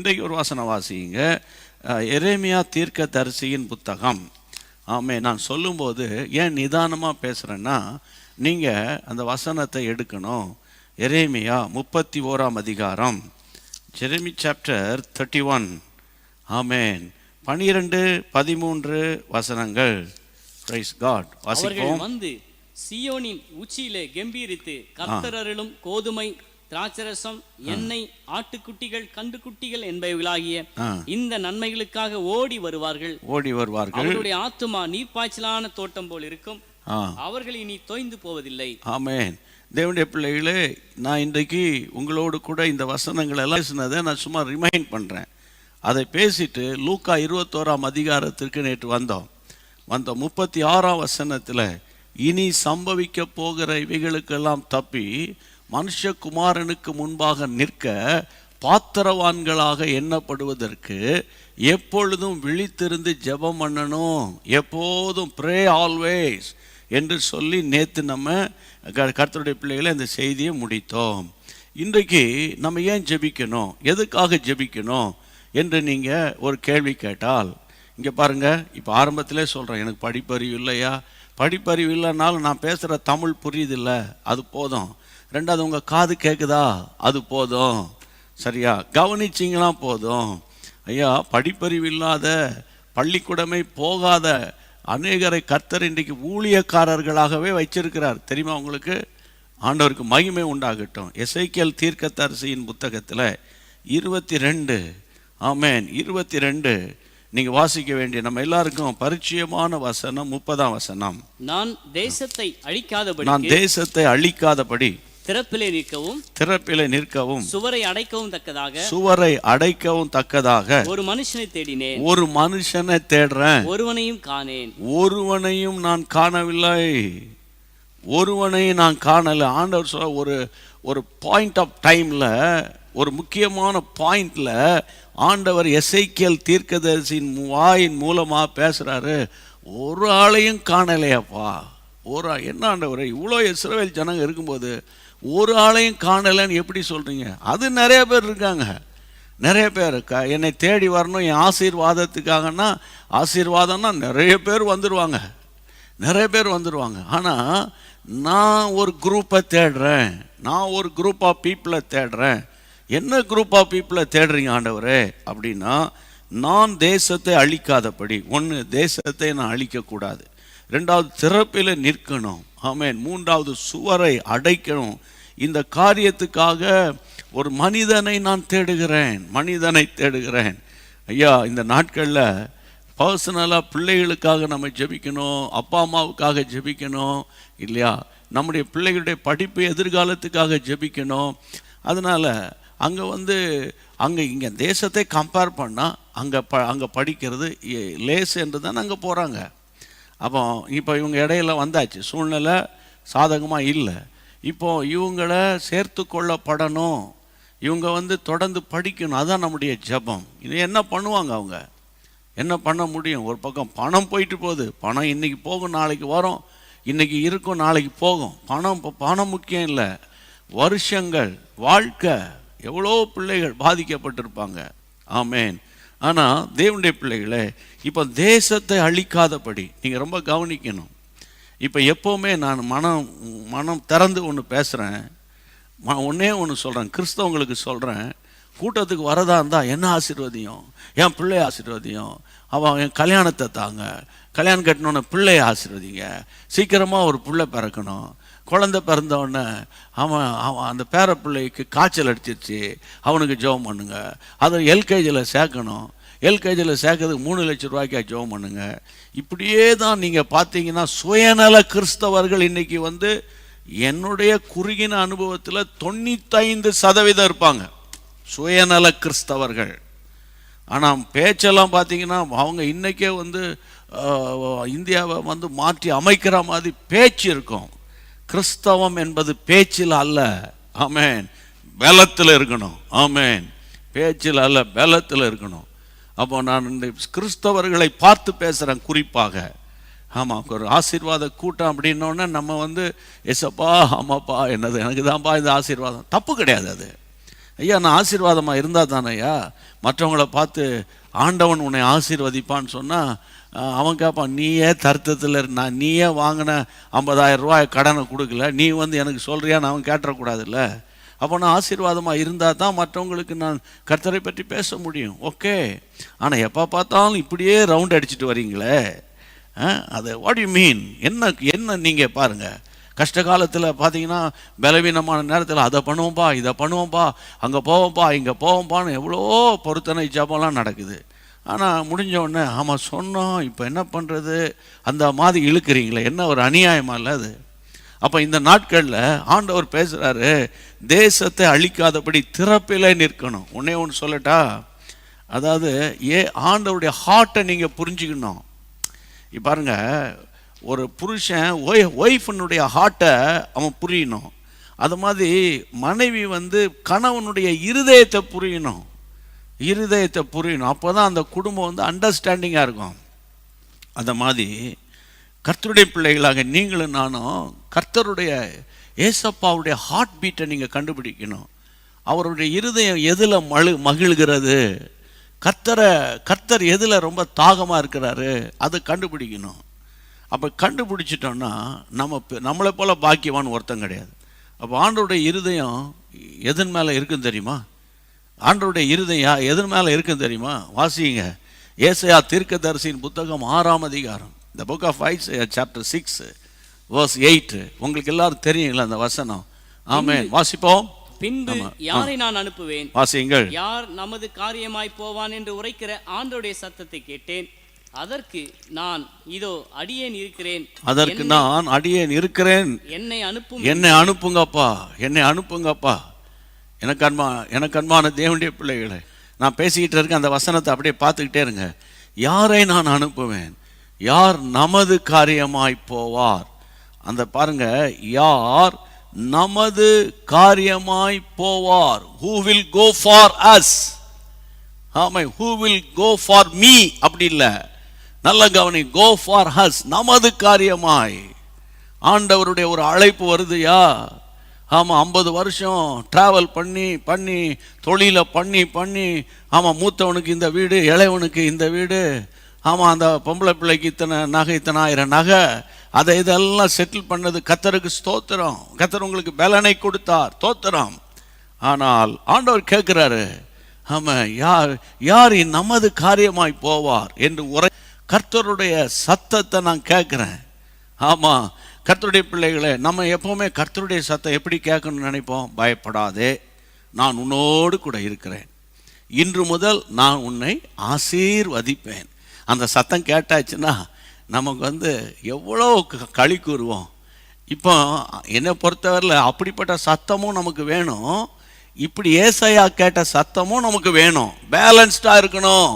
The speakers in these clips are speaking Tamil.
இன்றைக்கு ஒரு வசனம் வாசிங்க. எரேமியா தீர்க்கதரிசியின் புத்தகம். ஆமே, நான் சொல்லும்போது ஏன் நிதானமாக பேசுகிறேன்னா, நீங்கள் அந்த வசனத்தை எடுக்கணும். எரேமியா 31ஆம் அதிகாரம், ஜெரமி சாப்டர் 31. ஆமேன். 12-13 வசனங்கள். Praise God. வாசிப்போம். வந்து சீயோனின் உச்சியிலே கம்பீரித்து கர்த்தர் அருளும் கோதுமை, திராட்சரசம், எண்ணெய், ஆட்டுக்குட்டிகள், கன்றுக்குட்டிகள் என்பவைகளாகிய இந்த நன்மைகளுக்காக ஓடி வருவார்கள். அவருடைய ஆத்துமா நீர்ப்பாய்ச்சலான தோட்டம் போல் இருக்கும். அவர்கள் இனி தோய்ந்து போவதில்லை. ஆமென். தேவனுடைய பிள்ளைகளே, நான் இன்றைக்கு உங்களோடு கூட இந்த வசனங்கள் எல்லாம் பேசினதை நான் சும்மா ரிமைண்ட் பண்ணுறேன். அதை பேசிட்டு லூக்கா 21ஆம் அதிகாரத்திற்கு நேற்று வந்தோம். 36ஆம் வசனத்தில் இனி சம்பவிக்க போகிற இவைகளுக்கெல்லாம் தப்பி மனுஷகுமாரனுக்கு முன்பாக நிற்க பாத்திரவான்களாக எண்ணப்படுவதற்கு எப்பொழுதும் விழித்திருந்து ஜெபம் பண்ணணும், எப்போதும் ப்ரே ஆல்வேஸ் என்று சொல்லி நேற்று நம்ம கர்த்தருடைய பிள்ளைகளை அந்த செய்தியை முடித்தோம். இன்றைக்கு நம்ம ஏன் ஜெபிக்கணும், எதுக்காக ஜெபிக்கணும் என்று நீங்கள் ஒரு கேள்வி கேட்டால், இங்கே பாருங்கள், இப்போ ஆரம்பத்திலே சொல்கிறேன், எனக்கு படிப்பறிவு இல்லையா? படிப்பறிவு இல்லைனாலும் நான் பேசுகிற தமிழ் புரியுதில்ல, அது போதும். ரெண்டாவது, உங்கள் காது கேட்குதா, அது போதும். சரியா? கவனிச்சிங்களா போதும். ஐயா, படிப்பறிவு இல்லாத, பள்ளிக்கூடமே போகாத அநேகரை கர்த்தர் இன்றைக்கு ஊழியக்காரர்களாகவே வச்சிருக்கிறார். தெரியுமா உங்களுக்கு? ஆண்டவருக்கு மகிமை உண்டாகட்டும். எசேக்கியேல் தீர்க்கதரிசியின் புத்தகத்தில் 22, ஆமென், 22 நீங்கள் வாசிக்க வேண்டிய நம்ம எல்லாருக்கும் பரிச்சயமான வசனம் 30ஆம் வசனம். நான் தேசத்தை அழிக்காதபடி திறப்பிலே நிற்கவும் சுவரை அடைக்கவும் தக்கதாக ஒரு மனுஷனை தேடினேன். ஒரு மனுஷனை தேடுறேன், ஒருவனையும் நான் காணவில்லை. ஒருவனையும் நான் காணல. ஆண்டவர் சொல்ல, ஒரு பாயிண்ட் ஆஃப் டைம்ல, ஒரு முக்கியமான பாயிண்ட்ல ஆண்டவர் எசேக்கியேல் தீர்க்கதரிசியின் வாயின் மூலமா பேசுறாரு. ஒரு ஆளையும் காணலையாப்பா. என்ன ஆண்டவரே, இவ்வளோ இஸ்ரவேல் ஜனங்க இருக்கும்போது ஒரு ஆளையும் காணலைன்னு எப்படி சொல்றீங்க? அது நிறைய பேர் இருக்காங்க. நிறைய பேர் என்னை தேடி வரணும் என் ஆசீர்வாதத்துக்காகனா, ஆசீர்வாதம்னா நிறைய பேர் வந்துடுவாங்க. ஆனால் நான் ஒரு குரூப்பை தேடுறேன், நான் ஒரு குரூப் ஆஃப் பீப்புளை தேடுறேன். என்ன குரூப் ஆஃப் பீப்புளை தேடுறீங்க ஆண்டவரே அப்படின்னா, நான் தேசத்தை அழிக்காதபடி, ஒன்று, தேசத்தை நான் அழிக்கக்கூடாது. ரெண்டாவது, திறப்பில் நிற்கணும். ஆமென். மூன்றாவது, சுவரை அடைக்கணும். இந்த காரியத்துக்காக ஒரு மனிதனை நான் தேடுகிறேன். ஐயா, இந்த நாட்களில் பர்சனலாக பிள்ளைகளுக்காக நம்ம ஜெபிக்கணும், அப்பா அம்மாவுக்காக ஜெபிக்கணும் இல்லையா? நம்முடைய பிள்ளைகளுடைய படிப்பு எதிர்காலத்துக்காக ஜெபிக்கணும். அதனால் இங்கே தேசத்தை கம்பேர் பண்ணால் அங்கே படிக்கிறது லேஸ் என்று தான் அங்கே போகிறாங்க. அப்போ இப்போ இவங்க இடையில வந்தாச்சு, சூழ்நிலை சாதகமாக இல்லை. இப்போ இவங்களை சேர்த்து கொள்ளப்படணும், இவங்க தொடர்ந்து படிக்கணும். அதுதான் நம்முடைய ஜெபம். இது என்ன பண்ணுவாங்க? அவங்க என்ன பண்ண முடியும்? ஒரு பக்கம் பணம் போயிட்டு போகுது. பணம் இன்னைக்கு போகும், நாளைக்கு வரும், இன்னைக்கு இருக்கும், நாளைக்கு போகும். பணம் முக்கியம் இல்லை, வருஷங்கள், வாழ்க்கை. எவ்வளோ பிள்ளைகள் பாதிக்கப்பட்டிருப்பாங்க. ஆமேன். ஆனால் தேவனுடைய பிள்ளைகளே, இப்போ தேசத்தை அழிக்காதபடி நீங்கள் ரொம்ப கவனிக்கணும். இப்போ எப்போவுமே நான் மனம் திறந்து ஒன்று பேசுகிறேன், ஒன்றே ஒன்று சொல்கிறேன், கிறிஸ்தவங்களுக்கு சொல்கிறேன். கூட்டத்துக்கு வரதா இருந்தால் என்ன ஆசீர்வதியும், என் பிள்ளைய ஆசீர்வதியும், அவன் என் கல்யாணத்தை தாங்க, கல்யாணம் கட்டினோன்னு பிள்ளைய ஆசீர்வதிங்க, சீக்கிரமாக ஒரு பிள்ளை பிறக்கணும், குழந்தை பிறந்தவுடனே அவன் அந்த பேர பிள்ளைக்கு காய்ச்சல் அடிச்சிருச்சு, அவனுக்கு ஜெபம் பண்ணுங்க, அதை எல்கேஜியில் சேர்க்கணும், எல்கேஜியில் சேர்க்கறதுக்கு 3 லட்சம் ரூபாய்க்கா ஜெபம் பண்ணுங்க. இப்படியே தான் நீங்கள் பார்த்தீங்கன்னா சுயநல கிறிஸ்தவர்கள் இன்னைக்கு என்னுடைய குறுகின அனுபவத்தில் 95% இருப்பாங்க சுயநல கிறிஸ்தவர்கள். ஆனால் பேச்செல்லாம் பார்த்தீங்கன்னா அவங்க இன்றைக்கே இந்தியாவை மாற்றி அமைக்கிற மாதிரி பேச்சு இருக்கும். கிறிஸ்தவம் என்பது பேச்சில் அல்ல, ஆமேன், பலத்தில் இருக்கணும். ஆமேன். பேச்சில் அல்ல, பலத்தில் இருக்கணும். அப்போ நான் இந்த கிறிஸ்தவர்களை பார்த்து பேசுகிறேன் குறிப்பாக. ஆமாம், ஒரு ஆசீர்வாத கூட்டம் அப்படின்னோடனே நம்ம எசப்பா, ஆமாப்பா, என்னது எனக்கு தான்ப்பா இந்த ஆசீர்வாதம். தப்பு கிடையாது அது. ஐயா நான் ஆசீர்வாதமாக இருந்தால் தானே ஐயா மற்றவங்கள பார்த்து ஆண்டவன் உன்னை ஆசீர்வதிப்பான்னு சொன்னால் அவன் கேட்பான், நீயே தர்த்தத்தில் நான் நீயே வாங்கின 50,000 ரூபாய் கடனை கொடுக்கல, நீ வந்து எனக்கு சொல்கிறியான்னு அவன் கேட்டுறக்கூடாதுல்ல. அப்போ நான் ஆசீர்வாதமாக இருந்தால் தான் மற்றவங்களுக்கு நான் கர்த்தரை பற்றி பேச முடியும். ஓகே, ஆனால் எப்போ பார்த்தாலும் இப்படியே ரவுண்ட் அடிச்சுட்டு வரீங்களே, அது வாட் யூ மீன்? என்ன நீங்கள் பாருங்கள், கஷ்ட காலத்தில் பார்த்தீங்கன்னா பலவீனமான நேரத்தில் அதை பண்ணுவோம்பா, இதை பண்ணுவோம்பா, அங்கே போவோம்பா, இங்கே போவோம்பான்னு எவ்வளோ பொருத்தனை ஜபம்லாம் நடக்குது. ஆனால் முடிஞ்ச உடனே ஆமாம் சொன்னோம், இப்போ என்ன பண்ணுறது, அந்த மாதிரி இழுக்கிறீங்களே, என்ன ஒரு அநியாயமா இல்லை அது? அப்போ இந்த நாட்களில் ஆண்டவர் பேசுகிறாரு, தேசத்தை அழிக்காதபடி திறப்பிலே நிற்கணும். ஒன்றே ஒன்று சொல்லட்டா, அதாவது ஆண்டவருடைய ஹார்ட்டை நீங்கள் புரிஞ்சுக்கணும். இப்போ பாருங்க, ஒரு புருஷன் ஒய்ஃபனுடைய ஹார்ட்டை அவன் புரியணும். அது மாதிரி மனைவி வந்து கணவனுடைய இருதயத்தை புரியணும். அப்போ தான் அந்த குடும்பம் வந்து அண்டர்ஸ்டாண்டிங்காக இருக்கும். அந்த மாதிரி கர்த்தருடைய பிள்ளைகளாக நீங்களும் நானும் கர்த்தருடைய ஏசப்பாவுடைய ஹார்ட் பீட்டை நீங்கள் கண்டுபிடிக்கணும். அவருடைய இருதயம் எதில் மகிழ்கிறது, கர்த்தர் எதில் ரொம்ப தாகமாக இருக்கிறாரு, அதை கண்டுபிடிக்கணும். அப்போ கண்டுபிடிச்சிட்டோன்னா நம்மளை போல் பாக்கியவான் ஒருத்தன் கிடையாது. அப்போ ஆண்டவருடைய இருதயம் எதன் மேலே இருக்குன்னு தெரியுமா? ஆண்டவருடைய இருதயம் எதன் மேலே இருக்குன்னு தெரியுமா? வாசிங்க, ஏசாயா தீர்க்கதரிசியின் புத்தகம் 6ஆம் அதிகாரம், the book of Isaiah chapter 6 verse 8. உங்களுக்கு எல்லாரும் தெரியுங்களா அந்த வசனம்? ஆமென், வாசிப்போம். பின்பு யாரை நான் அனுப்புவேன், வாசியுங்கள். யார் நமது காரியமாய் போவான் என்று உரைக்கிற ஆண்டவருடைய சத்தத்தை கேட்டேன். அதற்கு நான் இதோ அடியேன் இருக்கிறேன், என்னை அனுப்புங்கப்பா, என்னை அனுப்புங்கப்பா. எனக்கு அன்பான தேவனுடைய பிள்ளைகளை, நான் பேசிக்கிட்டு இருக்கேன், அந்த வசனத்தை அப்படியே பார்த்துக்கிட்டே இருங்க. யாரை நான் அனுப்புவேன், யார் நமது காரியமாய் போவார். அந்த பாருங்க, யார் நமது காரியமாய் போவார். who will go for us, ஆமாம், who will go for me அப்படி இல்லை, நல்ல கவனி, go for us, நமது காரியமாய். ஆண்டவருடைய ஒரு அழைப்பு வருதுயா. ஆமாம், 50 வருஷம் ட்ராவல் பண்ணி தொழிலை பண்ணி ஆமாம், மூத்தவனுக்கு இந்த வீடு, இளையவனுக்கு இந்த வீடு, ஆமாம், அந்த பொம்பளை பிள்ளைக்கு இத்தனை 1000 நகை, அதை இதெல்லாம் செட்டில் பண்ணது கர்த்தருக்கு ஸ்தோத்திரம். கர்த்தர் உங்களுக்கு பலனை கொடுத்தார், ஸ்தோத்திரம். ஆனால் ஆண்டவர் கேட்குறாரு, ஆமாம், யார் நமது காரியமாய் போவார் என்று கர்த்தருடைய சத்தத்தை நான் கேட்குறேன். ஆமாம், கர்த்தருடைய பிள்ளைகளை, நம்ம எப்போவுமே கர்த்தருடைய சத்தம் எப்படி கேட்கணும்னு நினைப்போம்? பயப்படாதே, நான் உன்னோடு கூட இருக்கிறேன், இன்று முதல் நான் உன்னை ஆசீர்வதிப்பேன். அந்த சத்தம் கேட்டாச்சுன்னா நமக்கு வந்து எவ்வளோ களி கூறுவோம். இப்போ என்னை பொறுத்தவரையில் அப்படிப்பட்ட சத்தமும் நமக்கு வேணும், இப்படி ஏசாயா கேட்ட சத்தமும் நமக்கு வேணும். பேலன்ஸ்டாக இருக்கணும்.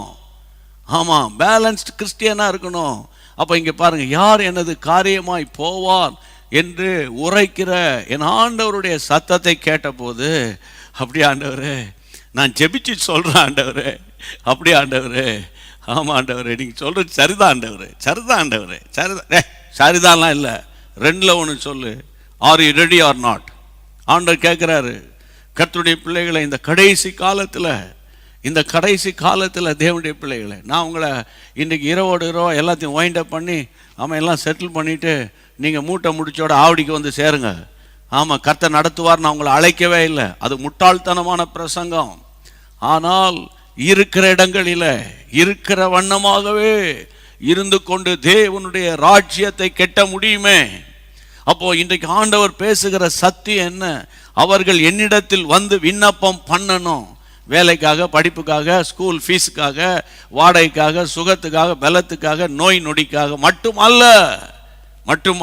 ஆமாம், பேலன்ஸ்டு கிறிஸ்டியனாக இருக்கணும். அப்போ இங்கே பாருங்கள், யார் எனது காரியமாய் போவார் என்று உரைக்கிற என் ஆண்டவருடைய சத்தத்தை கேட்டபோது, அப்படியே ஆண்டவரே, நான் ஜெபிச்சு சொல்கிறேன் ஆண்டவரே, அப்படியே ஆண்டவரே, ஆமாம் ஆண்டவரே, நீங்கள் சொல்கிறது சரிதான் ஆண்டவரே, சரிதான்லாம் இல்லை, 2ல் 1 சொல்லு. Are you ready or not? ஆண்டவர் கேட்குறாரு. கர்த்தருடைய பிள்ளைகளை, இந்த கடைசி காலத்தில் தேவனுடைய பிள்ளைகளை, நான் உங்களை இன்றைக்கி இரவோடு எல்லாத்தையும் வைண்ட் அப் பண்ணி ஆமாம் எல்லாம் செட்டில் பண்ணிவிட்டு நீங்கள் மூட்டை முடிச்சோட ஆவடிக்கு வந்து சேருங்க. ஆமாம், கர்த்தர் நடத்துவார், நான் உங்களை அழைக்கவே இல்லை. அது முட்டாள்தனமான பிரசங்கம். ஆனால் இருக்கிற இடங்களில் இருக்கிற வண்ணமாகவே இருந்து கொண்டு தேவனுடைய ராஜ்யத்தை கெட்ட முடியுமே. அப்போ இன்றைக்கு ஆண்டவர் பேசுகிற சத்தியம் என்ன? அவர்கள் என்னிடத்தில் வந்து விண்ணப்பம் பண்ணணும். வேலைக்காக, படிப்புக்காக, ஸ்கூல் ஃபீஸுக்காக, வாடகைக்காக, சுகத்துக்காக, பலத்துக்காக, நோய் நொடிக்காக மட்டும்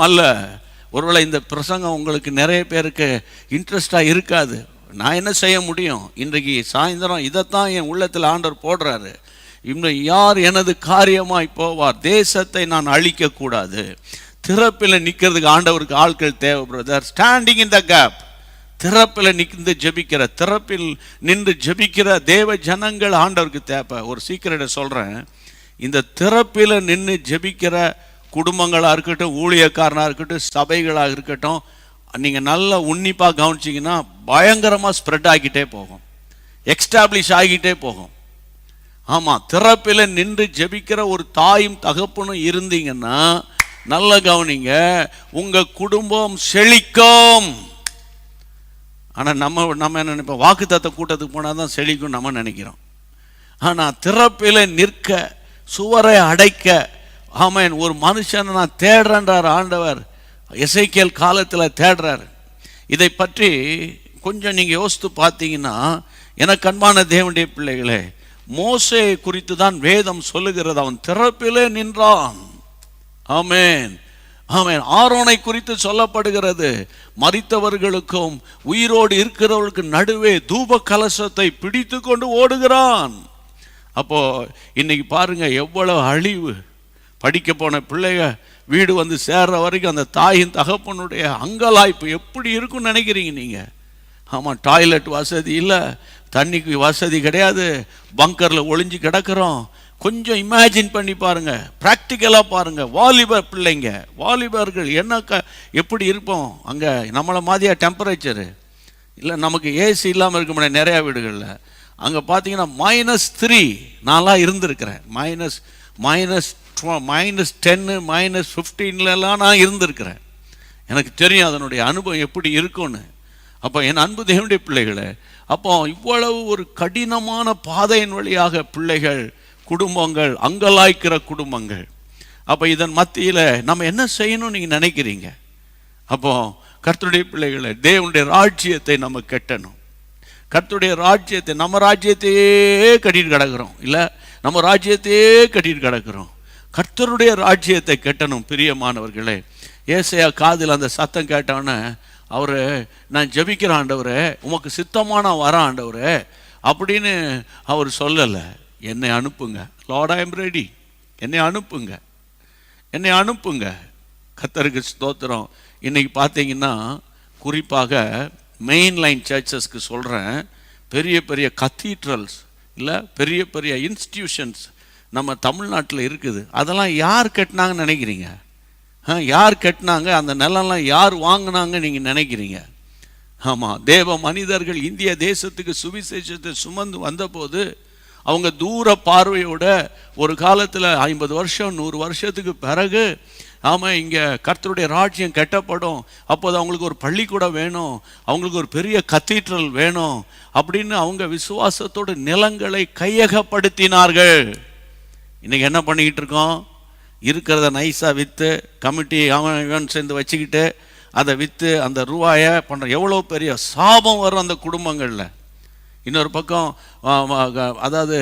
அல்ல. ஒருவேளை இந்த பிரசங்கம் உங்களுக்கு நிறைய பேருக்கு இன்ட்ரெஸ்டாக இருக்காது. நான் என்ன செய்ய முடியும்? இன்றைக்கு சாயந்தரம் இதைத்தான் என் உள்ளத்தில் ஆண்டவர் போடுறாரு. இன்னும் யார் எனது காரியமாய் போவார், தேசத்தை நான் அழிக்கக்கூடாது. திறப்பில் நிற்கிறதுக்கு ஆண்டவருக்கு ஆட்கள் தேவை brother. Standing in the gap, திறப்பில் திறப்பில் நின்று ஜெபிக்கிற தேவ ஜனங்கள் ஆண்டவருக்கு தேவை. ஒரு சீக்கிரட்டை சொல்கிறேன், இந்த திறப்பில் நின்று ஜெபிக்கிற குடும்பங்களாக இருக்கட்டும், ஊழியக்காரனாக இருக்கட்டும், சபைகளாக இருக்கட்டும், நீங்கள் நல்லா உன்னிப்பாக கவனிச்சிங்கன்னா பயங்கரமாக ஸ்ப்ரெட் ஆகிக்கிட்டே போகும். எக்ஸ்டாப்ளிஷ் ஆகிட்டே போகும். ஆமாம், திறப்பில் நின்று ஜெபிக்கிற ஒரு தாயும் தகப்பனும் இருந்தீங்கன்னா நல்ல கவனிங்க, உங்கள் குடும்பம் செழிக்கும். ஆனால் நம்ம என்ன நினைப்போம், வாக்குத்தத்த கூட்டத்துக்கு போனால் தான் செழிக்கும் நம்ம நினைக்கிறோம். ஆனால் திறப்பில் நிற்க, சுவரை அடைக்க, ஆமேன், ஒரு மனுஷனை நான் தேடுறேன்றார் ஆண்டவர். எசேக்கியேல் காலத்தில் தேடுறார். இதை பற்றி கொஞ்சம் நீங்கள் யோசித்து பார்த்தீங்கன்னா, எனக்கு அன்பான தேவனுடைய பிள்ளைகளே, மோசே குறித்து தான் வேதம் சொல்லுகிறது, அவன் திறப்பிலே நின்றான். ஆமேன், ஆமேன். ஆரோனை குறித்து சொல்லப்படுகிறது, மரித்தவர்களுக்கும் உயிரோடு இருக்கிறவர்களுக்கு நடுவே தூப கலசத்தை பிடித்து கொண்டு ஓடுகிறான். அப்போ இன்னைக்கு பாருங்க எவ்வளவு அழிவு. படிக்க போன பிள்ளைங்க வீடு வந்து சேர்ற வரைக்கும் அந்த தாயின் தகப்பனுடைய அங்கலாய்ப்பு எப்படி இருக்குன்னு நினைக்கிறீங்க நீங்க? ஆமாம், டாய்லெட் வசதி இல்லை, தண்ணிக்கு வசதி கிடையாது, பங்கரில் ஒளிஞ்சு கிடக்கிறோம். கொஞ்சம் இமேஜின் பண்ணி பாருங்க, ப்ராக்டிக்கலாக பாருங்க. வாலிபர் பிள்ளைங்க, வாலிபர்கள் என்ன எப்படி இருப்போம் அங்கே? நம்மளை மாதிரியா டெம்பரேச்சரு இல்லை, நமக்கு ஏசி இல்லாமல் இருக்க முடியாது நிறையா வீடுகளில். அங்கே பார்த்தீங்கன்னா -3 நான்லாம் இருந்திருக்கிறேன். -10 -15 நான் இருந்திருக்கிறேன். எனக்கு தெரியும் அதனுடைய அனுபவம் எப்படி இருக்கும்னு. அப்போ என் அன்பு தேவனுடைய பிள்ளைகளே, அப்போ இவ்வளவு ஒரு கடினமான பாதையின் வழியாக பிள்ளைகள், குடும்பங்கள், அங்கலாய்க்கிற குடும்பங்கள். அப்போ இதன் மத்தியில் நம்ம என்ன செய்யணும்னு நீங்கள் நினைக்கிறீங்க? அப்போ கர்த்தருடைய பிள்ளைகளை, தேவனுடைய ராஜ்யத்தை நம்ம கட்டணும். கர்த்தருடைய ராஜ்யத்தை, நம்ம ராஜ்யத்தையே கட்டிட்டு கிடக்கிறோம் இல்லை, நம்ம ராஜ்யத்தையே கட்டிட்டு கிடக்கிறோம். கர்த்தருடைய ராஜ்யத்தை கட்டணும். பிரியமானவர்களே, ஏசாயா காதில் அந்த சத்தம் கேட்டவொன்னே அவர், நான் ஜெபிக்கிற ஆண்டவரே, உமக்கு சித்தமான வர ஆண்டவரே அப்படின்னு அவர் சொல்லலை. என்னை அனுப்புங்க, லார்ட் ஐ எம் ரெடி, என்னை அனுப்புங்க, என்னை அனுப்புங்க. கர்த்தருக்கு ஸ்தோத்திரம். இன்னைக்கு பார்த்தீங்கன்னா குறிப்பாக மெயின் லைன் சர்ச்சஸ்க்கு சொல்கிறேன், பெரிய பெரிய கத்தீட்ரல்ஸ் இல்லை, பெரிய பெரிய இன்ஸ்டிடியூஷன்ஸ் நம்ம தமிழ்நாட்டில் இருக்குது. அதெல்லாம் யார் கட்டினாங்கன்னு நினைக்கிறீங்க? யார் கட்டினாங்க? அந்த நிலம்லாம் யார் வாங்கினாங்க நீங்கள் நினைக்கிறீங்க? ஆமாம், தேவ மனிதர்கள் இந்திய தேசத்துக்கு சுவிசேஷத்தை சுமந்து வந்தபோது அவங்க தூர பார்வையோட ஒரு காலத்தில் 50 வருஷம் 100 வருஷத்துக்கு பிறகு, ஆமாம், இங்கே கர்த்தருடைய ராஜ்யம் கட்டப்படும், அப்போது அவங்களுக்கு ஒரு பள்ளிக்கூடம் வேணும், அவங்களுக்கு ஒரு பெரிய கத்தீட்ரல் வேணும் அப்படின்னு அவங்க விசுவாசத்தோடு நிலங்களை கையகப்படுத்தினார்கள். இன்றைக்கி என்ன பண்ணிக்கிட்டு இருக்கோம்? இருக்கிறத நைஸாக விற்று, கமிட்டி அவன் சேர்ந்து வச்சுக்கிட்டு அதை விற்று அந்த ரூபாயை பண்ணுற, எவ்வளோ பெரிய சாபம் வரும் அந்த குடும்பங்களில். இன்னொரு பக்கம் அதாவது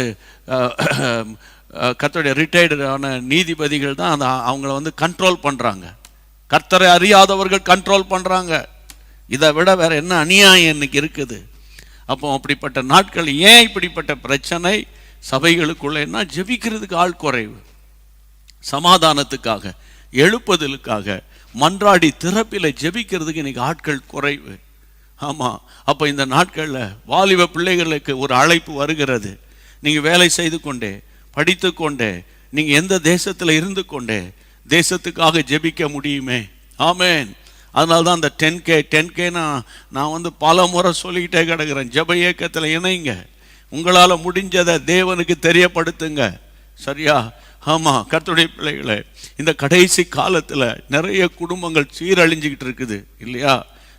கர்த்தருடைய ரிட்டையர்டு ஆன நீதிபதிகள் தான் அந்த அவங்கள வந்து கண்ட்ரோல் பண்ணுறாங்க. கர்த்தரை அறியாதவர்கள் கண்ட்ரோல் பண்ணுறாங்க. இதை விட வேறு என்ன அநியாயம் இன்னைக்கு இருக்குது? அப்போ அப்படிப்பட்ட நாட்கள், ஏன் இப்படிப்பட்ட பிரச்சனை சபைகளுக்குள்ளேன்னா, ஜெபிக்கிறதுக்கு ஆள் குறைவு, சமாதானத்துக்காக, எழுப்புதலுக்காக, மன்றாடி திறப்பில் ஜெபிக்கிறதுக்கு இன்னைக்கு ஆட்கள் குறைவு. ஆமாம், அப்போ இந்த நாட்களில் வாலிப பிள்ளைகளுக்கு ஒரு அழைப்பு வருகிறது. நீங்கள் வேலை செய்து கொண்டே, படித்து கொண்டே, நீங்கள் எந்த தேசத்தில் இருந்து கொண்டே தேசத்துக்காக ஜெபிக்க முடியுமே. ஆமேன். அதனால தான் அந்த 10K நான் வந்து பல முறை சொல்லிக்கிட்டே கிடக்கிறேன். ஜெப இயக்கத்தில் இணைங்க, உங்களால் முடிஞ்சதை தேவனுக்கு தெரியப்படுத்துங்க. சரியா? ஆமாம், கர்த்தருடைய பிள்ளைகளை, இந்த கடைசி காலத்தில் நிறைய குடும்பங்கள் சீரழிஞ்சிக்கிட்டு இருக்குது இல்லையா?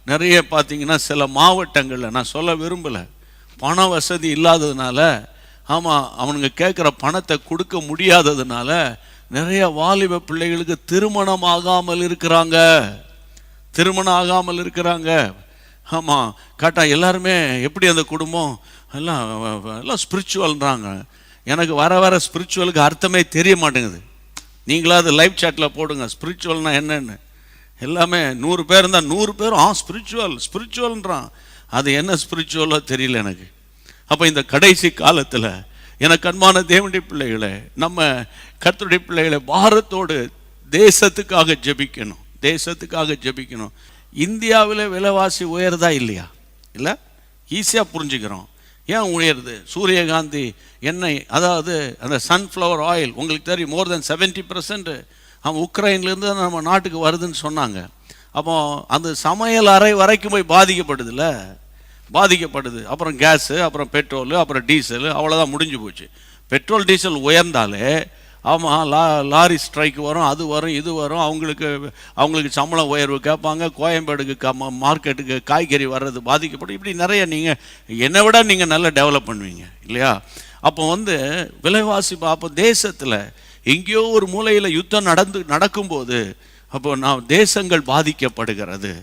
நிறைய பார்த்தீங்கன்னா சில மாவட்டங்களில், நான் சொல்ல விரும்பலை, பண வசதி இல்லாததுனால, ஆமாம், அவனுங்க கேட்குற பணத்தை கொடுக்க முடியாததுனால நிறைய வாலிப பிள்ளைகளுக்கு திருமணம் ஆகாமல் இருக்கிறாங்க. ஆமாம், கேட்டால் எல்லாருமே எப்படி அந்த குடும்பம் எல்லாம் ஸ்பிரிச்சுவல்ன்றாங்க. எனக்கு வர ஸ்பிரிச்சுவலுக்கு அர்த்தமே தெரிய மாட்டேங்குது. நீங்களாவது லைவ் சாட்டில் போடுங்க ஸ்பிரிச்சுவல்னா என்னென்னு. எல்லாமே 100 பேர் இருந்தால் 100 பேரும் ஸ்பிரிச்சுவல்ன்றான். அது என்ன ஸ்பிரிச்சுவலோ தெரியல எனக்கு. அப்போ இந்த கடைசி காலத்தில் எனக்கு அன்பான தேவனுடைய பிள்ளைகளை, நம்ம கர்த்தருடைய பிள்ளைகளை பாரத்தோடு தேசத்துக்காக ஜெபிக்கணும். இந்தியாவில் விலைவாசி உயர்தா இல்லையா? இல்லை, ஈஸியாக புரிஞ்சுக்கிறோம். ஏன் உயருது? சூரியகாந்தி எண்ணெய், அதாவது அந்த சன்ஃப்ளவர் ஆயில், உங்களுக்கு தெரியும், more than 70% அவன் உக்ரைன்லேருந்து நம்ம நாட்டுக்கு வருதுன்னு சொன்னாங்க. அப்போ அந்த சமையல் அறை வரைக்கும் போய் பாதிக்கப்படுதில்ல. பாதிக்கப்படுது. அப்புறம் கேஸு, அப்புறம் பெட்ரோலு, அப்புறம் டீசலு, அவ்வளோதான் முடிஞ்சு போச்சு. பெட்ரோல் டீசல் உயர்ந்தாலே ஆமாம் லாரி ஸ்ட்ரைக் வரும், அது வரும், இது வரும், அவங்களுக்கு சம்பளம் உயர்வு கேட்பாங்க, கோயம்பேடுக்கு மார்க்கெட்டுக்கு காய்கறி வர்றது பாதிக்கப்படும். இப்படி நிறைய நீங்கள் என்னை விட நீங்கள் நல்லா டெவலப் பண்ணுவீங்க இல்லையா? அப்போ விலைவாசி அப்போ தேசத்தில் எங்கேயோ ஒரு மூலையில் யுத்தம் நடக்கும்போது அப்போ தேசங்கள் பாதிக்கப்படுகிறது.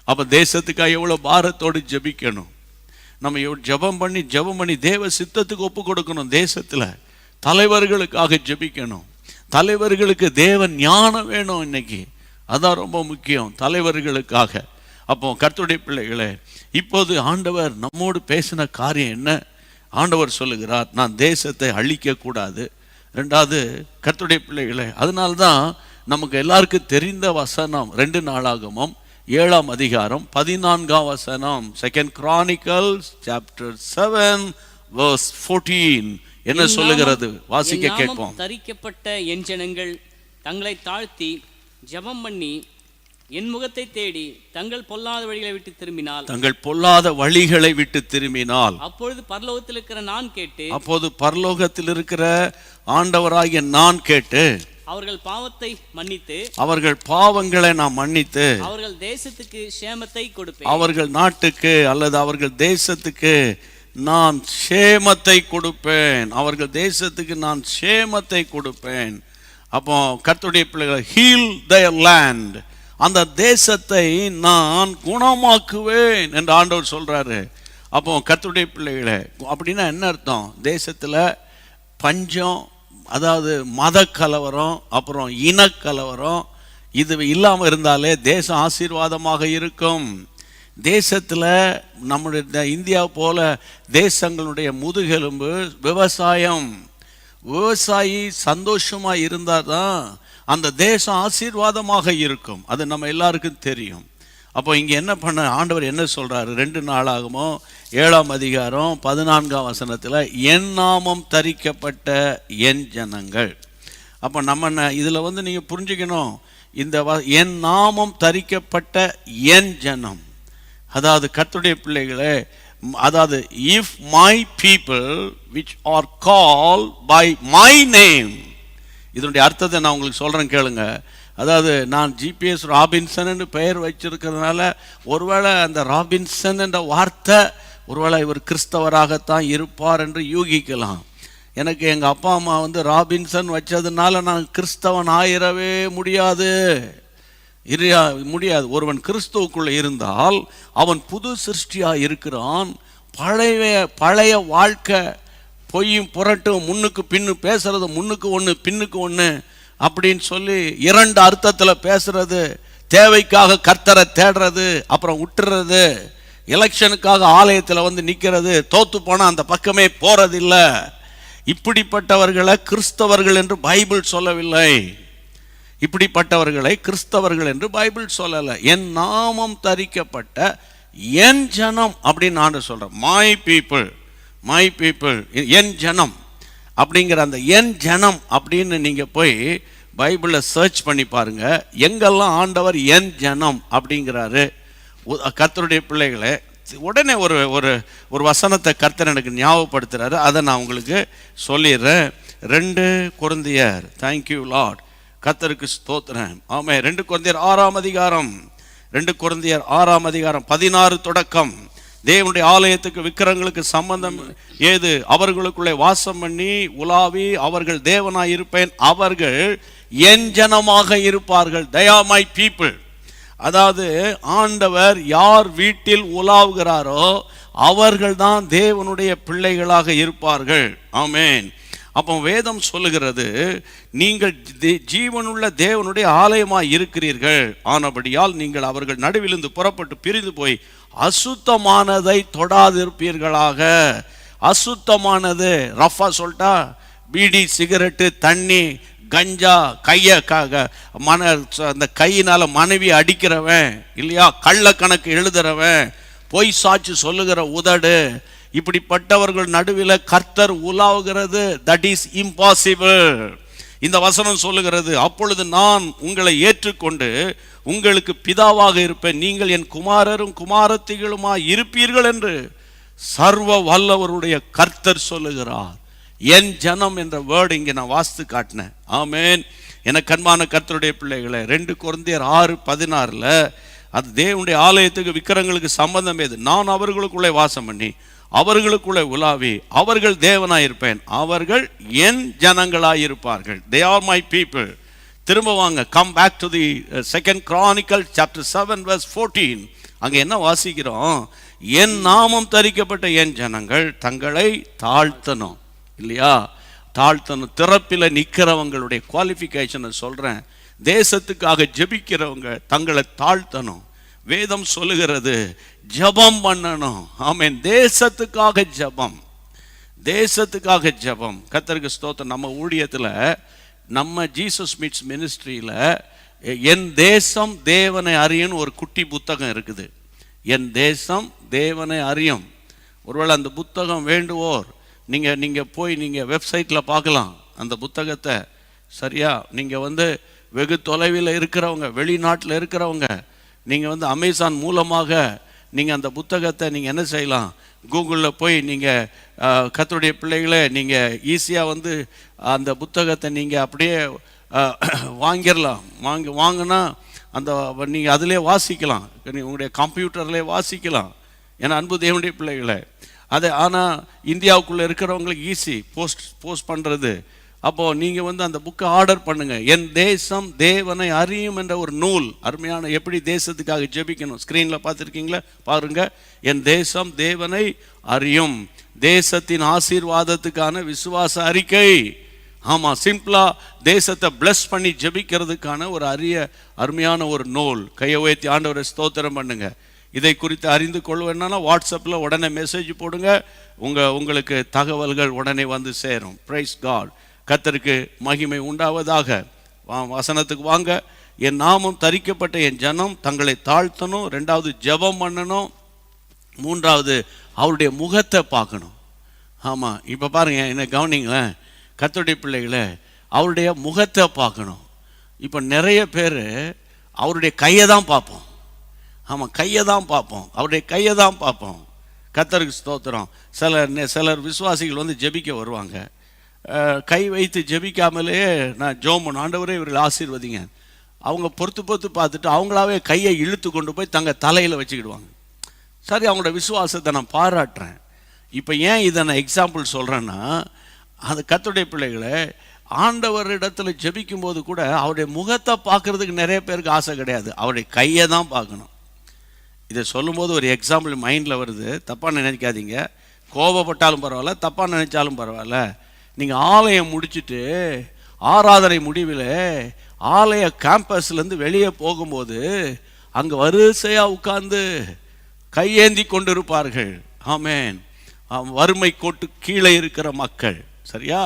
அப்போ தேசத்துக்காக எவ்வளோ பாரத்தோடு ஜெபிக்கணும். நம்ம ஜெபம் பண்ணி தேவ சித்தத்துக்கு ஒப்பு கொடுக்கணும். தேசத்தில் தலைவர்களுக்காக ஜெபிக்கணும். தலைவர்களுக்கு தேவ ஞானம் வேணும். இன்னைக்கு அதான் ரொம்ப முக்கியம், தலைவர்களுக்காக. அப்போ கர்த்தருடைய பிள்ளைகளே, இப்போது ஆண்டவர் நம்மோடு பேசின காரியம் என்ன? ஆண்டவர் சொல்லுகிறார், நான் தேசத்தை அழிக்க கூடாது. ரெண்டாவது, கர்த்தருடைய பிள்ளைகளே, அதனால்தான் நமக்கு எல்லாருக்கும் தெரிந்த வசனம் 2 நாளாகமம் 7ஆம் அதிகாரம் 14ஆம் வசனம், 2 Chronicles chapter 7 verse 14 என்ன சொல்லுகிறது? வாசிக்க கேட்போம். தரிக்கப்பட்ட என் ஜனங்கள் தங்களை தாழ்த்தி ஜெபம் பண்ணி என் முகத்தை தேடி தங்கள் பொல்லாத வழிகளை விட்டு திரும்பினால் அப்பொழுது பரலோகத்தில் இருக்கிற ஆண்டவராகிய நான் கேட்டு அவர்கள் பாவங்களை நான் மன்னித்து அவர்கள் தேசத்துக்கு சேமத்தை கொடுப்பேன். அவர்கள் நாட்டுக்கு அல்லது அவர்கள் தேசத்துக்கு நான் சேமத்தை கொடுப்பேன். அப்போ கர்த்தருடைய பிள்ளைகள், ஹீல் தேர் லேண்ட், அந்த தேசத்தை நான் குணமாக்குவேன் என்று ஆண்டவர் சொல்றாரு. அப்போ கர்த்தருடைய பிள்ளைகளே, அப்படின்னா என்ன அர்த்தம்? தேசத்தில் பஞ்சம், அதாவது மத கலவரம், அப்புறம் இனக்கலவரம், இது இல்லாமல் இருந்தாலே தேசம் ஆசீர்வாதமாக இருக்கும். தேசத்தில் நம்முடைய இந்தியா போல தேசங்களுடைய முதுகெலும்பு விவசாயம். விவசாயி சந்தோஷமாக இருந்தால் தான் அந்த தேசம் ஆசீர்வாதமாக இருக்கும். அது நம்ம எல்லாருக்கும் தெரியும். அப்போ இங்கே என்ன பண்ண ஆண்டவர் என்ன சொல்கிறாரு? 2 நாளாகமோ 7ஆம் அதிகாரம் 14ஆம் வசனத்தில், என் நாமம் தரிக்கப்பட்ட என் ஜனங்கள். அப்போ நம்ம இதில் நீங்கள் புரிஞ்சுக்கணும், இந்த என் நாமம் தரிக்கப்பட்ட என் ஜனம், அதாவது கர்த்தருடைய பிள்ளைகளே, அதாவது if my people which are call by my name. இதனுடைய அர்த்தத்தை நான் உங்களுக்கு சொல்கிறேன், கேளுங்க. அதாவது நான் ஜிபிஎஸ் ராபின்சன் என்று பெயர் வச்சிருக்கிறதுனால ஒருவேளை அந்த ராபின்சன் என்ற வார்த்தை ஒருவேளை இவர் கிறிஸ்தவராகத்தான் இருப்பார் என்று யூகிக்கலாம். எனக்கு எங்கள் அப்பா அம்மா ராபின்சன் வச்சதுனால நான் கிறிஸ்தவன் ஆயிரவே முடியாது. ஒருவன் கிறிஸ்துவுக்குள்ளே இருந்தால் அவன் புது சிருஷ்டியாக இருக்கிறான். பழைய வாழ்க்கை பொய்யும் புரட்டும், முன்னுக்கு பின்னு பேசுறது, முன்னுக்கு ஒன்று பின்னுக்கு ஒன்று அப்படின்னு சொல்லி 2 அர்த்தத்தில் பேசுறது, தேவைக்காக கர்த்தரை தேடுறது, அப்புறம் விட்டுறது, எலெக்ஷனுக்காக ஆலயத்தில் நிற்கிறது, தோத்து போனால் அந்த பக்கமே போறதில்லை. இப்படிப்பட்டவர்களை கிறிஸ்தவர்கள் என்று பைபிள் சொல்லவில்லை. இப்படிப்பட்டவர்களை கிறிஸ்தவர்கள் என்று பைபிள் சொல்லலை. என் நாமம் தரிக்கப்பட்ட என் ஜனம் அப்படின்னு நான் சொல்கிறேன். மை பீப்புள் என் ஜனம் அப்படிங்கிற அந்த என் ஜனம் அப்படின்னு நீங்கள் போய் பைபிளில் சர்ச் பண்ணி பாருங்க. எங்கெல்லாம் ஆண்டவர் என் ஜனம் அப்படிங்கிறாரு. கர்த்தருடைய பிள்ளைகளை, உடனே ஒரு வசனத்தை கர்த்தர் எனக்கு ஞாபகப்படுத்துறாரு. அதை நான் உங்களுக்கு சொல்லிடுறேன். 2 கொரிந்தியர், தேங்க்யூ லார்ட், கர்த்தருக்கு ஸ்தோத்திரம். ஆமே, 2 கொரிந்தியர் 6ஆம் அதிகாரம் 16 தொடக்கம். தேவனுடைய ஆலயத்துக்கு விக்கிரங்களுக்கு சம்பந்தம் ஏது? அவர்களுக்குள்ளே வாசம் பண்ணி உலாவி அவர்கள் தேவனாய் இருப்பேன், அவர்கள் என் ஜனமாக இருப்பார்கள். they are my people. அதாவது ஆண்டவர் யார் வீட்டில் உலாவுகிறாரோ அவர்கள் தான் தேவனுடைய பிள்ளைகளாக இருப்பார்கள். ஆமென். அப்போ வேதம் சொல்லுகிறது, நீங்கள் ஜீவனுள்ள தேவனுடைய ஆலயமாய் இருக்கிறீர்கள், ஆனபடியால் நீங்கள் அவர்கள் நடுவிலிருந்து புறப்பட்டு பிரிந்து போய் அசுத்தமானதை தொடாதிருப்பீர்களாக. அசுத்தமானது ரஃபா சொல்லிட்டா, பீடி, சிகரெட்டு, தண்ணி, கஞ்சா, அந்த கையினால மனைவி அடிக்கிறவன் இல்லையா, கள்ள கணக்கு எழுதுறவன், பொய் சாட்சி சொல்லுகிற உதடு, இப்படிப்பட்டவர்கள் நடுவில் கர்த்தர் உலாவுகிறது. That is impossible. இந்த வசனம் சொல்லுகிறது, அப்பொழுது நான் உங்களை ஏற்றுக்கொண்டு உங்களுக்கு பிதாவாக இருப்பேன், நீங்கள் என் குமாரரும் குமாரத்திகளுமாய் இருப்பீர்கள் என்று சர்வ வல்லவருடைய கர்த்தர் சொல்லுகிறார். என் ஜனம் என்ற வேர்டு இங்கே நான் வாசித்து காட்டினேன். ஆமேன். எனக்கு அன்பான கர்த்தருடைய பிள்ளைகளை, 2 கொரிந்தியர் 6:16 அது தேவனுடைய ஆலயத்துக்கு விக்கிரங்களுக்கு சம்பந்தம் ஏது? நான் அவர்களுக்குள்ளே வாசம் பண்ணி அவர்களுக்குள்ளே உலாவி அவர்கள் தேவனாயிருப்பேன், அவர்கள் என் ஜனங்களாயிருப்பார்கள். They are my people. திரும்ப வாங்க, come back to the 2 Chronicles chapter 7 verse 14. அங்க என்ன வாசிக்கிறோம்? என் நாமம் தரிக்கப்பட்ட என் ஜனங்கள் தங்களை தாழ்த்தணும். இல்லையா? தாழ்த்தணும். திறப்பில் நிற்கிறவங்களுடைய குவாலிஃபிகேஷனை சொல்றேன். தேசத்துக்காக ஜெபிக்கிறவங்க தங்களை தாழ்த்தணும். வேதம் சொல்லுகிறது ஜெபம் பண்ணணும். ஆமென். தேசத்துக்காக ஜெபம், தேசத்துக்காக ஜெபம். கர்த்தருக்கு ஸ்தோத்திரம். நம்ம ஊழியத்தில், நம்ம ஜீசஸ் மீட்ஸ் மினிஸ்ட்ரியில் என் தேசம் தேவனை அறியும் ஒரு குட்டி புத்தகம் இருக்குது. என் தேசம் தேவனை அறியும். ஒருவேளை அந்த புத்தகம் வேண்டுவோர் நீங்கள் போய் நீங்கள் வெப்சைட்டில் பார்க்கலாம் அந்த புத்தகத்தை. சரியா? நீங்கள் வெகு தொலைவில் இருக்கிறவங்க, வெளிநாட்டில் இருக்கிறவங்க, நீங்கள் அமேசான் மூலமாக நீங்கள் அந்த புத்தகத்தை நீங்கள் என்ன செய்யலாம்? கூகுளில் போய் நீங்கள் கர்த்தருடைய பிள்ளைகளை நீங்கள் ஈஸியாக அந்த புத்தகத்தை நீங்கள் அப்படியே வாங்கிடலாம். வாங்கினா அந்த நீங்கள் அதிலே வாசிக்கலாம், உங்களுடைய கம்ப்யூட்டர்லேயே வாசிக்கலாம். ஏன்னா அன்பு தேவனுடைய பிள்ளைகளை அது. ஆனால் இந்தியாவுக்குள்ளே இருக்கிறவங்களுக்கு ஈஸி போஸ்ட் பண்ணுறது. அப்போது நீங்கள் அந்த புக்கை ஆர்டர் பண்ணுங்கள். என் தேசம் தேவனை அறியும் என்ற ஒரு நூல். அருமையான, எப்படி தேசத்துக்காக ஜெபிக்கணும். ஸ்க்ரீனில் பார்த்துருக்கீங்களா? பாருங்கள். என் தேசம் தேவனை அறியும், தேசத்தின் ஆசீர்வாதத்துக்கான விசுவாச அறிக்கை. ஆமாம், சிம்பிளாக தேசத்தை பிளஸ் பண்ணி ஜெபிக்கிறதுக்கான ஒரு அருமையான ஒரு நூல். கையை உயர்த்தி ஆண்டவரை ஸ்தோத்திரம் பண்ணுங்க. இதை குறித்து அறிந்து கொள்வேன்னா வாட்ஸ்அப்பில் உடனே மெசேஜ் போடுங்க. உங்களுக்கு தகவல்கள் உடனே சேரும். Praise God. கர்த்தருக்கு மகிமை உண்டாவதாக. வசனத்துக்கு வாங்க. என் நாமம் தரிக்கப்பட்ட என் ஜனம் தங்களை தாழ்த்தணும். 2வது ஜெபம் பண்ணணும். 3வது அவருடைய முகத்தை பார்க்கணும். ஆமாம், இப்போ பாருங்க, என்ன கவனிங்களேன் கர்த்தருடைய பிள்ளைகளை, அவருடைய முகத்தை பார்க்கணும். இப்போ நிறைய பேர் அவருடைய கையை தான் பார்ப்போம். ஆமாம், கையை தான் பார்ப்போம், அவருடைய கையை தான் பார்ப்போம். கர்த்தருக்கு ஸ்தோத்திரம். சிலர் விசுவாசிகள் ஜெபிக்க வருவாங்க, கை வைத்து ஜெபிக்காமலே நான் ஜோமன் ஆண்டவரே இவர்கள் ஆசீர்வதிங்க. அவங்க பொறுத்து பார்த்துட்டு அவங்களாவே கையை இழுத்து கொண்டு போய் தங்க தலையில் வச்சுக்கிடுவாங்க. சரி, அவங்களோட விசுவாசத்தை நான் பாராட்டுறேன். இப்போ ஏன் இதை நான் எக்ஸாம்பிள் சொல்கிறேன்னா, அது கர்த்தருடைய பிள்ளைகளை ஆண்டவரிடத்தில் ஜெபிக்கும் போது கூட அவருடைய முகத்தை பார்க்கறதுக்கு நிறைய பேருக்கு ஆசை கிடையாது, அவருடைய கையை தான் பார்க்கணும். இதை சொல்லும்போது ஒரு எக்ஸாம்பிள் மைண்டில் வருது, தப்பாக நினைக்காதீங்க. கோபப்பட்டாலும் பரவாயில்ல, தப்பாக நினைச்சாலும் பரவாயில்ல. நீங்கள் ஆலயம் முடிச்சுட்டு ஆராதனை முடிவில் ஆலய கேம்பஸ்லேருந்து வெளியே போகும்போது அங்கே வரிசையாக உட்கார்ந்து கையேந்தி கொண்டு இருப்பார்கள். ஆமேன். வறுமை கோட்டு கீழே இருக்கிற மக்கள். சரியா?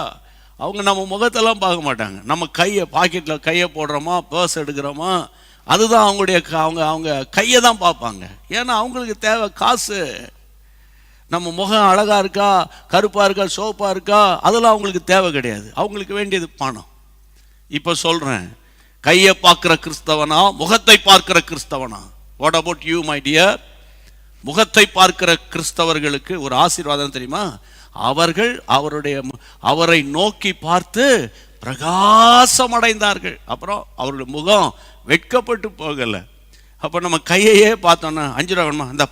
அவங்க நம்ம முகத்தெல்லாம் பார்க்க மாட்டாங்க. நம்ம கையை பாக்கெட்டில் கையை போடுறோமா, பர்ஸ் எடுக்கிறோமா, அதுதான் அவங்க கையை தான் பார்ப்பாங்க. ஏன்னா அவங்களுக்கு தேவை காசு. நம்ம முகம் அழகாக இருக்கா, கருப்பாக இருக்கா, சோப்பாக இருக்கா, அதெல்லாம் அவங்களுக்கு தேவை கிடையாது. அவங்களுக்கு வேண்டியது பணம். இப்போ சொல்கிறேன், கையை பார்க்குற கிறிஸ்தவனா, முகத்தை பார்க்குற கிறிஸ்தவனா? What about you my dear? முகத்தை பார்க்கிற கிறிஸ்தவர்களுக்கு ஒரு ஆசீர்வாதம் தெரியுமா? அவர்கள் அவரை நோக்கி பார்த்து பிரகாசம் அடைந்தார்கள். அப்புறம் அவருடைய முகம் வெட்கப்பட்டு போகலை. அப்போ நம்ம கையையே பார்த்தோன்னா 5 ரூபா வேணுமா, இந்த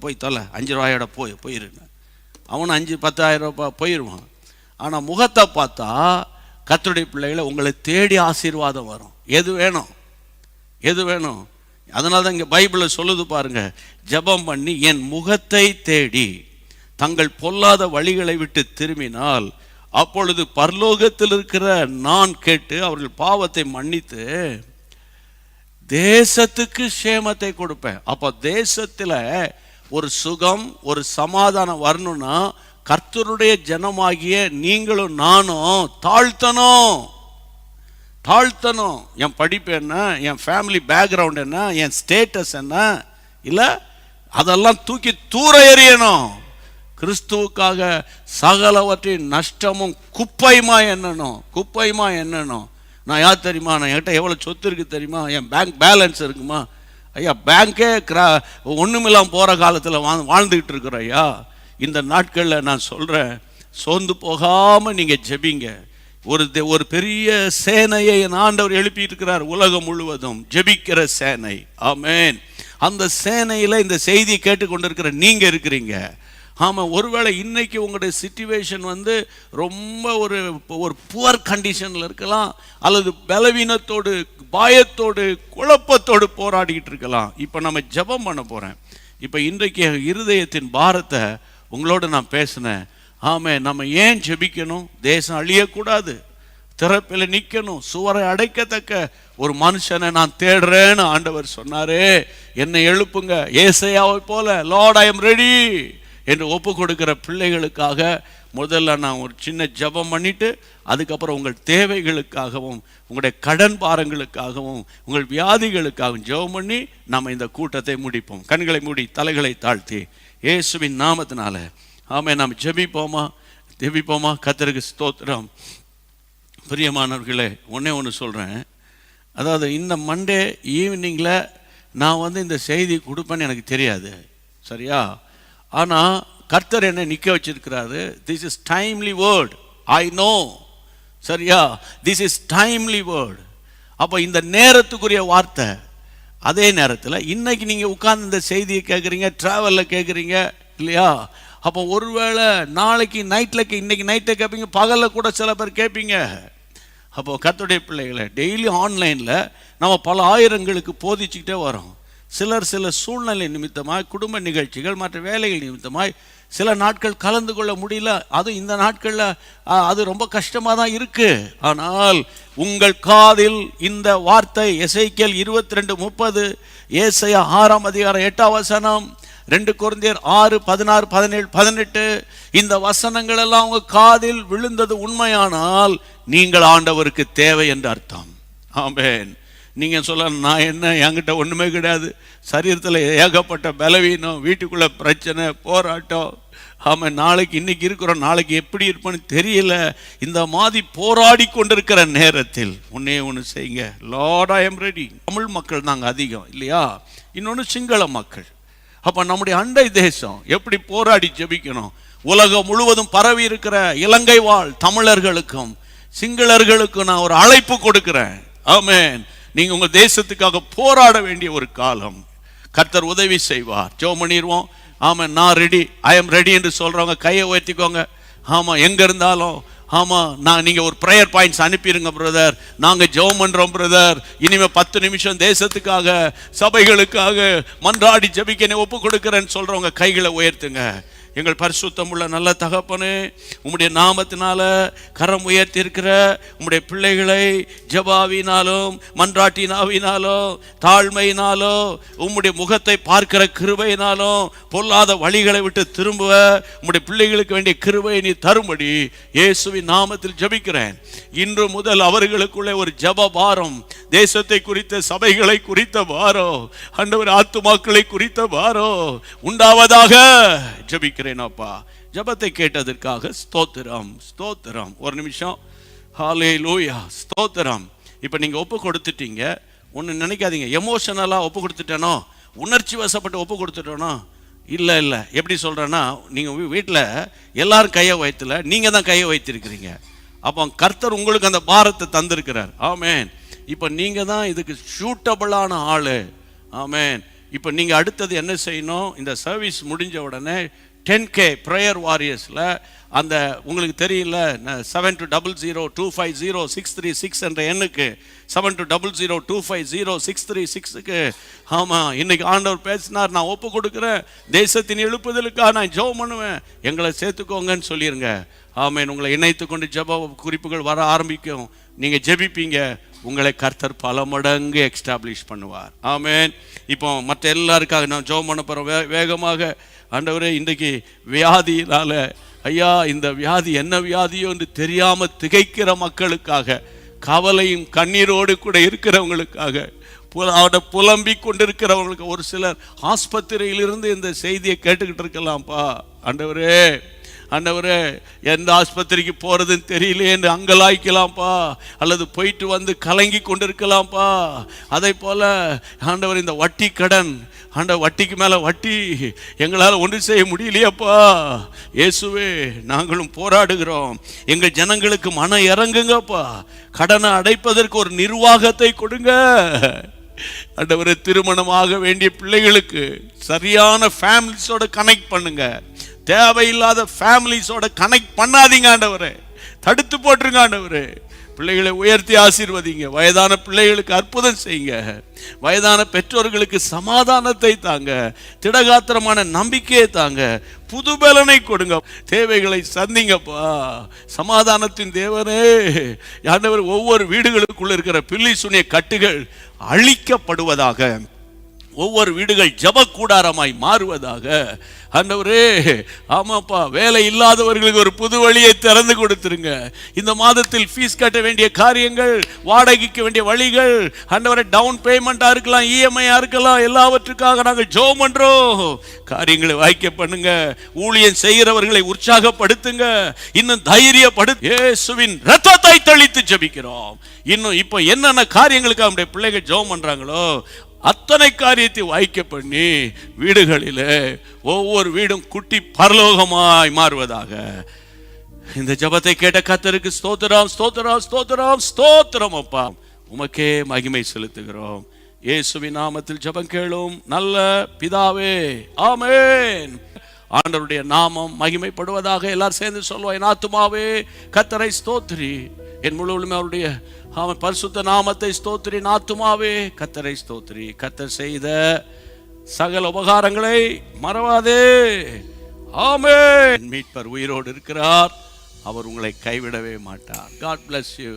போய் தொலை, 5 ரூபாயோட போயிருங்க. அவனு 5-10,000 ரூபாய் போயிடுவான். ஆனால் முகத்தை பார்த்தா கர்த்தருடைய பிள்ளைகளை உங்களை தேடி ஆசீர்வாதம் வரும். எது வேணும்? அதனால தான் இங்கே பைபிளில் சொல்லுது பாருங்க, ஜெபம் பண்ணி என் முகத்தை தேடி தங்கள் பொல்லாத வழிகளை விட்டு திரும்பினால் அப்பொழுது பரலோகத்தில் இருக்கிற நான் கேட்டு அவர்கள் பாவத்தை மன்னித்து தேசத்துக்கு சேமத்தை கொடுப்பேன். அப்போ தேசத்தில் ஒரு சுகம், ஒரு சமாதானம் வரணும்னா கர்த்தருடைய ஜனமாகிய நீங்களும் நானும் தாழ்த்தணும். என் படிப்பு என்ன, என் ஃபேமிலி பேக்ரவுண்ட் என்ன, என் ஸ்டேட்டஸ் என்ன, இல்லை அதெல்லாம் தூக்கி தூர எறியணும். கிறிஸ்துவுக்காக சகலவற்றின் நஷ்டமும் குப்பையுமா எண்ணணும். நான் யார் தெரியுமா, நான் என்கிட்ட எவ்வளோ சொத்து இருக்குது தெரியுமா, என் பேங்க் பேலன்ஸ் இருக்குமா? ஐயா, பேங்கே ஒன்றுமில்லாமல் போகிற காலத்தில் வாழ்ந்துக்கிட்டு இருக்கிறோம் ஐயா. இந்த நாட்களில் நான் சொல்கிறேன், சோர்ந்து போகாமல் நீங்கள் ஜெபிங்க. ஒரு பெரிய சேனையை ஆண்டவர் எழுப்பிட்டு இருக்கிறார், உலகம் முழுவதும் ஜெபிக்கிற சேனை. ஆமென். அந்த சேனையில் இந்த செய்தியை கேட்டுக்கொண்டிருக்கிற நீங்கள் இருக்கிறீங்க. ஆமாம், ஒருவேளை இன்னைக்கு உங்களுடைய சிச்சுவேஷன் ரொம்ப ஒரு புவர் கண்டிஷனில் இருக்கலாம், அல்லது பலவீனத்தோடு, பயத்தோடு, குழப்பத்தோடு போராடிக்கிட்டு இருக்கலாம். இப்போ நம்ம ஜெபம் பண்ண போகிறேன். இப்போ இன்றைக்கு இருதயத்தின் பாரத்தை உங்களோட நான் பேசினேன். ஆமாம், நம்ம ஏன் ஜெபிக்கணும்? தேசம் அழியக்கூடாது, திறப்பில் நிற்கணும், சுவரை அடைக்கத்தக்க ஒரு மனுஷனை நான் தேடுறேன்னு ஆண்டவர் சொன்னாரே. என்னை எழுப்புங்க, ஏசாயாவை போல லார்ட் ஐ எம் ரெடி என்று ஒப்பு கொடுக்கிற பிள்ளைகளுக்காக முதல்ல நான் ஒரு சின்ன ஜெபம் பண்ணிட்டு, அதுக்கப்புறம் உங்கள் தேவைகளுக்காகவும், உங்களுடைய கடன் பாரங்களுக்காகவும், உங்கள் வியாதிகளுக்காகவும் ஜெபம் பண்ணி நம்ம இந்த கூட்டத்தை முடிப்போம். கண்களை மூடி தலைகளை தாழ்த்தி இயேசுவின் நாமத்தினால ஆமே நாம் ஜெபிப்போமா. கர்த்தருக்கு ஸ்தோத்திரம். பிரியமானவர்களே, ஒன்று சொல்கிறேன். அதாவது இந்த மண்டே ஈவினிங்கில் நான் இந்த செய்தி கொடுப்பேன்னு எனக்கு தெரியாது, சரியா? ஆனால் கர்த்தர் என்னை நிற்க வச்சிருக்கிறாரு. This is timely word, I know, சரியா? This is timely word. அப்போ இந்த நேரத்துக்குரிய வார்த்தை. அதே நேரத்தில் இன்னைக்கு நீங்கள் உட்கார்ந்து இந்த செய்தியை கேட்குறீங்க, ட்ராவலில் கேட்குறீங்க இல்லையா? அப்போ ஒருவேளை நாளைக்கு நைட்டில், இன்னைக்கு நைட்டை கேட்பீங்க, பகலில் கூட சில பேர் கேட்பீங்க. அப்போது கர்த்தருடைய பிள்ளைகளை டெய்லி ஆன்லைனில் நம்ம பல ஆயிரங்களுக்கு போதிச்சுக்கிட்டே வரோம். சிலர் சில சூழ்நிலை நிமித்தமாய், குடும்ப நிகழ்ச்சிகள், மற்ற வேலைகள் நிமித்தமாய் சில நாட்கள் கலந்து கொள்ள முடியல. அதுவும் இந்த நாட்களில் அது ரொம்ப கஷ்டமாக தான் இருக்குது. ஆனால் உங்கள் காதில் இந்த வார்த்தை எசேக்கியேல் 22:30, ஏசாயா 6:8, 2 கொரிந்தியர் 6:16-17-18 இந்த வசனங்கள் எல்லாம் உங்க காதில் விழுந்தது உண்மையானால் நீங்கள் ஆண்டவருக்கு தேவை என்று அர்த்தம். ஆமென். நீங்க சொல்ல, நான் என்ன, என்கிட்ட ஒண்ணுமே கிடையாது, சரீரத்தில் ஏகப்பட்ட பலவீனம், வீட்டுக்குள்ள பிரச்சனை, போராட்டம். ஆமாம், நாளைக்கு இன்னைக்கு இருக்கிறோம், நாளைக்கு எப்படி இருப்பேன்னு தெரியல. இந்த மாதிரி போராடி கொண்டிருக்கிற நேரத்தில் ஒன்று செய்யுங்க, Lord I am ready. Tamil மக்கள் நாங்கள் அதிகம் இல்லையா? இன்னொன்று சிங்கள மக்கள். அப்போ நம்முடைய அண்டை தேசம் எப்படி போராடி ஜெபிக்கணும்? உலகம் முழுவதும் பரவி இருக்கிற இலங்கை வாழ் தமிழர்களுக்கும் சிங்களர்களுக்கும் நான் ஒரு அழைப்பு கொடுக்கிறேன். ஆமென். நீங்க உங்க தேசத்துக்காக போராட வேண்டிய ஒரு காலம். கர்த்தர் உதவி செய்வார். ஜெபம் பண்ணிடுவோம். ஆமாம், நான் ரெடி, ஐ எம் ரெடி என்று சொல்றவங்க கையை உயர்த்திக்கோங்க. ஆமாம், எங்க இருந்தாலும் ஆமாம், நீங்கள் ஒரு ப்ரேயர் பாயிண்ட்ஸ் அனுப்பிடுங்க பிரதர், நாங்கள் ஜெபம் பண்ணுறோம் பிரதர். இனிமேல் 10 நிமிஷம் தேசத்துக்காக, சபைகளுக்காக மன்றாடி ஜெபிக்க ஒப்பு கொடுக்குறேன்னு சொல்கிறவங்க கைகளை உயர்த்துங்க. எங்கள் பரிசுத்தமுள்ள நல்ல தகப்பனே, உம்முடைய நாமத்தினால கரம் உயர்த்தி இருக்கிற உம்முடைய பிள்ளைகளை ஜெபாவினாலும் மன்றாட்டினாவினாலும் தாழ்மையினாலோ உம்முடைய முகத்தை பார்க்கிற கிருபையினாலும் பொல்லாத வழிகளை விட்டு திரும்ப உம்முடைய பிள்ளைகளுக்கு வேண்டிய கிருபையை நீ தரும்படி இயேசுவின் நாமத்தில் ஜெபிக்கிறேன். இன்று முதல் அவர்களுக்குள்ளே ஒரு ஜெப பாரம், தேசத்தை குறித்த, சபைகளை குறித்த பாரம், ஆண்டவர் ஆத்துமாக்களை குறித்த பாரம் உண்டாவதாக ஜெபிக்கிறேன். அப்பா, ஜெபத்தை கேட்டதற்காக ஸ்தோத்திரம், ஸ்தோத்திரம். ஒரு நிமிஷம். ஹல்லேலூயா, ஸ்தோத்திரம். இப்போ நீங்க ஒப்பு கொடுத்துட்டீங்க. ஒன்று நினைக்காதீங்க, எமோஷனலா ஒப்பு கொடுத்துட்டேனோ, உணர்ச்சி வசப்பட்டு ஒப்பு கொடுத்துட்டேனோ. இல்லை இல்லை, எப்படி சொல்றேன்னா, நீங்க வீட்டில் எல்லாரும் கையை வைத்துல, நீங்க தான் கையை வைத்திருக்கிறீங்க. அப்போ கர்த்தர் உங்களுக்கு அந்த பாரத்தை தந்திருக்கிறார். ஆமென். இப்போ நீங்க தான் இதுக்கு சூட்டபிளான ஆளு. ஆமென். இப்போ நீங்க அடுத்தது என்ன செய்யணும்? இந்த சர்வீஸ் முடிஞ்ச உடனே 10K ப்ரேயர் வாரியர்ஸில் அந்த உங்களுக்கு தெரியல 7200250636 என்ற எண்ணுக்கு 7200250636க்கு ஆமாம், இன்னைக்கு ஆண்டவர் பேசினார், நான் ஒப்பு கொடுக்குறேன், தேசத்தின் எழுப்புதலுக்காக நான் ஜெபம் பண்ணுவேன், எங்களை சேர்த்துக்கோங்கன்னு சொல்லிடுங்க. ஆமென். உங்களை இணைத்து கொண்டு ஜெப குறிப்புகள் வர ஆரம்பிக்கும். நீங்கள் ஜெபிப்பீங்க, உங்களை கர்த்தர் பல மடங்கு எக்ஸ்டாப்ளிஷ் பண்ணுவார். ஆமென். இப்போ மற்ற எல்லாருக்காக நான் ஜெபம் பண்ண போகிறோம். வேகமாக ஆண்டவரே, இன்றைக்கு வியாதியினால, ஐயா, இந்த வியாதி என்ன வியாதியோ என்று தெரியாமல் திகைக்கிற மக்களுக்காக, கவலையும் கண்ணீரோடு கூட இருக்கிறவங்களுக்காக அவட புலம்பிக் கொண்டிருக்கிறவர்களுக்கு ஒரு சிலர் ஆஸ்பத்திரியிலிருந்து இந்த செய்தியை கேட்டுக்கிட்டு இருக்கலாம்ப்பா. ஆண்டவரே ஆண்டவரே, எந்த ஆஸ்பத்திரிக்கு போறதுன்னு தெரியலையே என்று அங்கலாய்க்கலாம்ப்பா, அல்லது போயிட்டு வந்து கலங்கி கொண்டிருக்கலாம்ப்பா. அதை போல ஆண்டவர், இந்த வட்டி கடன், ஆண்டவர் வட்டிக்கு மேல வட்டி, எங்களால் ஒன்று செய்ய முடியலையப்பா. இயேசுவே, நாங்களும் போராடுகிறோம், எங்கள் ஜனங்களுக்கு மன இறங்குங்கப்பா, கடனை அடைப்பதற்கு ஒரு நிர்வாகத்தை கொடுங்க. ஆண்டவரே, திருமணமாக வேண்டிய பிள்ளைகளுக்கு சரியான ஃபேமிலிஸோட கனெக்ட் பண்ணுங்க. தேவையில்லாத ஃபேமிலிஸோட கனெக்ட் பண்ணாதீங்க ஆண்டவரே, தடுத்து போட்டுருங்க ஆண்டவரே. பிள்ளைகளை உயர்த்தி ஆசீர்வதிங்க. வயதான பிள்ளைகளுக்கு அற்புதம் செய்யுங்க. வயதான பெற்றோர்களுக்கு சமாதானத்தை தாங்க, திடகாத்திரமான நம்பிக்கையை தாங்க, புதுபலனை கொடுங்க. தேவைகளை சந்திங்கப்பா. சமாதானத்தின் தேவனே ஆண்டவர், ஒவ்வொரு வீடுகளுக்குள்ள இருக்கிற பில்லி சூனிய கட்டுகள் அழிக்கப்படுவதாக, ஒவ்வொரு வீடுகள் ஜப கூடாரமாய் மாறுவதாக. ஆண்டவரே, ஆமாப்பா, வேலை இல்லாதவர்களுக்கு ஒரு புது வழியை திறந்து கொடுத்துருங்க. இந்த மாதத்தில் ஃபீஸ் கட்ட வேண்டிய காரியங்கள், வாடகைக்கு வேண்டிய வழிகள், ஆண்டவரே, டவுன் பேமெண்டா இருக்கலாம், இஎம்ஐயா இருக்கலாம், எல்லாவற்றுக்காக நாங்கள் ஜெபம் பண்றோம். காரியங்களை வாய்க்க பண்ணுங்க. ஊழியம் செய்கிறவர்களை உற்சாகப்படுத்துங்க, இன்னும் தைரியப்படுத்து. இயேசுவின் இரத்தத்தை தெளித்து ஜெபிக்கிறோம். இன்னும் இப்போ என்னென்ன காரியங்களுக்கு அவருடைய பிள்ளைகள் ஜெபம் பண்றாங்களோ அத்தனை காரியத்தை வாய்க்க பண்ணி வீடுகளிலே ஒவ்வொரு வீடும் குட்டி பரலோகமாய் மாறுவதாக. இந்த ஜெபத்தை கேட்ட கர்த்தருக்கு ஸ்தோத்திரம், ஸ்தோத்திரம், ஸ்தோத்திரம், ஸ்தோத்திரம். அப்பா, உமக்கே மகிமை செலுத்துகிறோம். இயேசுவின் நாமத்தில் ஜெபம் கேளும் நல்ல பிதாவே, ஆமென். ஆண்டவருடைய நாமம் மகிமைப்படுவதாக. எல்லாரும் சேர்ந்து சொல்லுவோம். என் ஆத்துமாவே கர்த்தரை ஸ்தோத்திரி, என் முழுவதுமே அவருடைய பரிசுத்த நாமத்தை ஸ்தோத்திரி. ஆத்துமாவே கர்த்தரை ஸ்தோத்திரி. கர்த்தர் செய்த சகல உபகாரங்களை மறவாதே. ஆமென். மீட்பர் உயிரோடு இருக்கிறார், அவர் உங்களை கைவிடவே மாட்டார். God bless you.